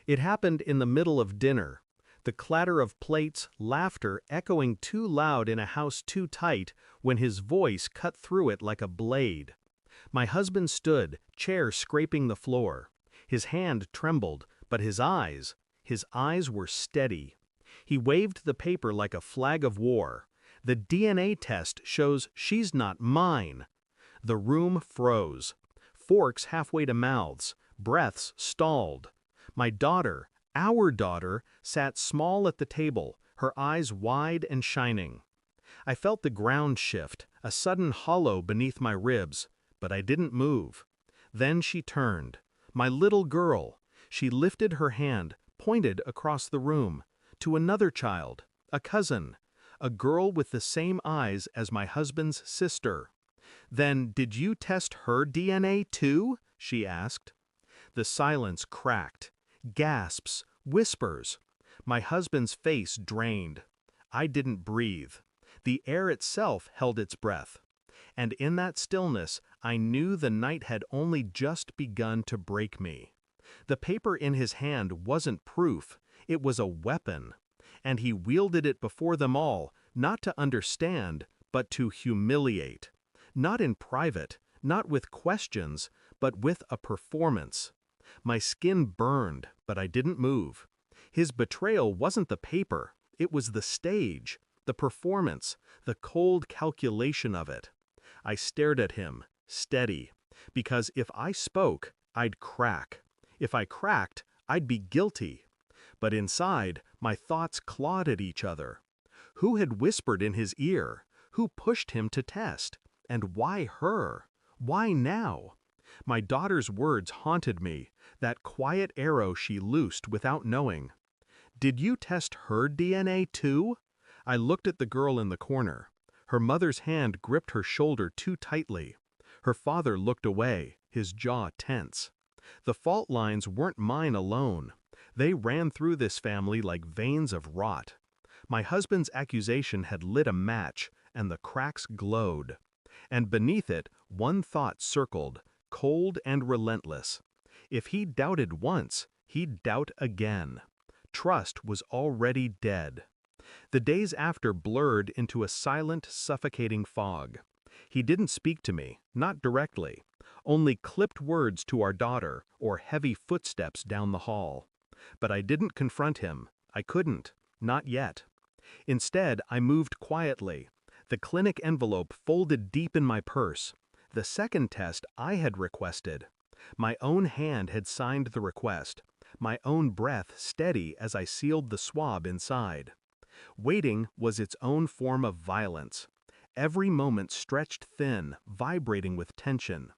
It happened in the middle of dinner. The clatter of plates, laughter echoing too loud in a house too tight, when his voice cut through it like a blade. My husband stood, chair scraping the floor. His hand trembled, but his eyes were steady. He waved the paper like a flag of war. The DNA test shows she's not mine. The room froze. Forks halfway to mouths, breaths stalled. My daughter, our daughter, sat small at the table, her eyes wide and shining. I felt the ground shift, a sudden hollow beneath my ribs, but I didn't move. Then she turned. My little girl. She lifted her hand, pointed across the room, to another child, a cousin, a girl with the same eyes as my husband's sister. "Then did you test her DNA too?" she asked. The silence cracked. Gasps, whispers. My husband's face drained. I didn't breathe. The air itself held its breath. And in that stillness, I knew the night had only just begun to break me. The paper in his hand wasn't proof, it was a weapon. And he wielded it before them all, not to understand, but to humiliate. Not in private, not with questions, but with a performance. My skin burned, but I didn't move. His betrayal wasn't the paper, it was the stage, the performance, the cold calculation of it. I stared at him, steady, because if I spoke, I'd crack. If I cracked, I'd be guilty. But inside, my thoughts clawed at each other. Who had whispered in his ear? Who pushed him to test? And why her? Why now? My daughter's words haunted me, that quiet arrow she loosed without knowing. "Did you test her DNA too?" I looked at the girl in the corner. Her mother's hand gripped her shoulder too tightly. Her father looked away, his jaw tense. The fault lines weren't mine alone. They ran through this family like veins of rot. My husband's accusation had lit a match, and the cracks glowed. And beneath it, one thought circled, cold and relentless. If he doubted once, he'd doubt again. Trust was already dead. The days after blurred into a silent, suffocating fog. He didn't speak to me, not directly, only clipped words to our daughter or heavy footsteps down the hall. But I didn't confront him. I couldn't, not yet. Instead, I moved quietly, the clinic envelope folded deep in my purse. The second test I had requested. My own hand had signed the request, my own breath steady as I sealed the swab inside. Waiting was its own form of violence. Every moment stretched thin, vibrating with tension.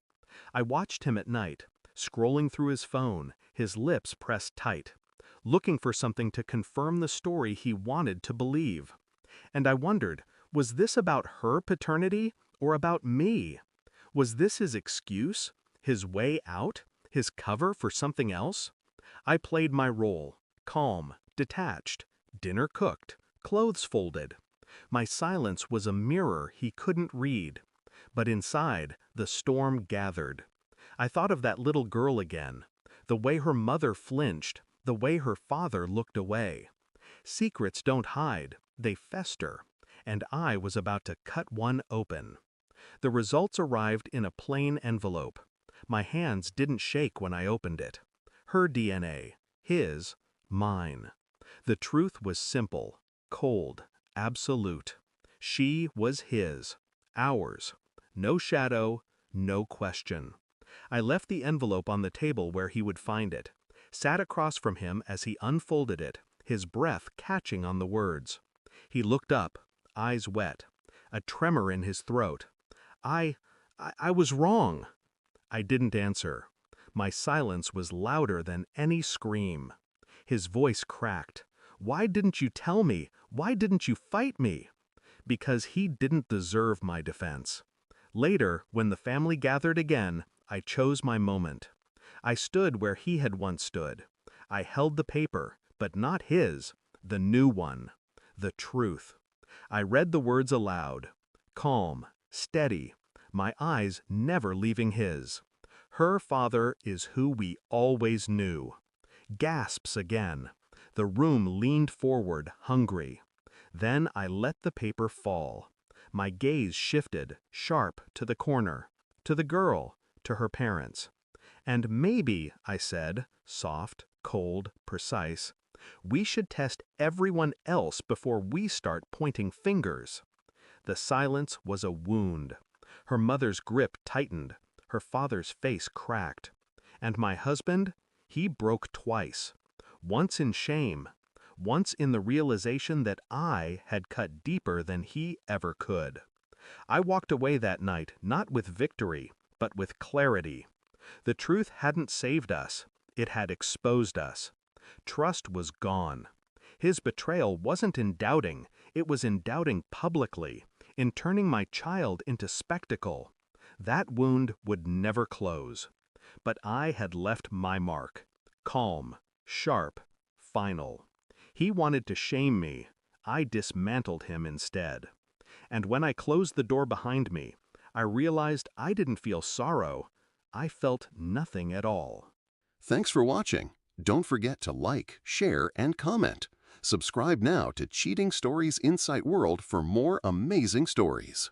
I watched him at night, scrolling through his phone, his lips pressed tight, looking for something to confirm the story he wanted to believe. And I wondered, was this about her paternity or about me? Was this his excuse, his way out, his cover for something else? I played my role, calm, detached, dinner cooked, clothes folded. My silence was a mirror he couldn't read. But inside, the storm gathered. I thought of that little girl again, the way her mother flinched, the way her father looked away. Secrets don't hide, they fester, and I was about to cut one open. The results arrived in a plain envelope. My hands didn't shake when I opened it. Her DNA, his, mine. The truth was simple, cold, absolute. She was his, ours. No shadow, no question. I left the envelope on the table where he would find it, sat across from him as he unfolded it, his breath catching on the words. He looked up, eyes wet, a tremor in his throat. I was wrong. I didn't answer. My silence was louder than any scream. His voice cracked. Why didn't you tell me? Why didn't you fight me? Because he didn't deserve my defense. Later, when the family gathered again, I chose my moment. I stood where he had once stood. I held the paper, but not his, the new one, the truth. I read the words aloud, calm, steady, my eyes never leaving his. Her father is who we always knew. Gasps again. The room leaned forward, hungry. Then I let the paper fall. My gaze shifted, sharp, to the corner, to the girl, to her parents. And maybe, I said, soft, cold, precise, we should test everyone else before we start pointing fingers. The silence was a wound. Her mother's grip tightened, her father's face cracked. And my husband? He broke twice. Once in shame, once in the realization that I had cut deeper than he ever could. I walked away that night not with victory, but with clarity. The truth hadn't saved us, it had exposed us. Trust was gone. His betrayal wasn't in doubting, it was in doubting publicly, in turning my child into spectacle. That wound would never close. But I had left my mark. Calm, sharp, final. He wanted to shame me. I dismantled him instead. And when I closed the door behind me, I realized I didn't feel sorrow. I felt nothing at all. Thanks for watching. Don't forget to like, share, and comment. Subscribe now to Cheating Stories Insight World for more amazing stories.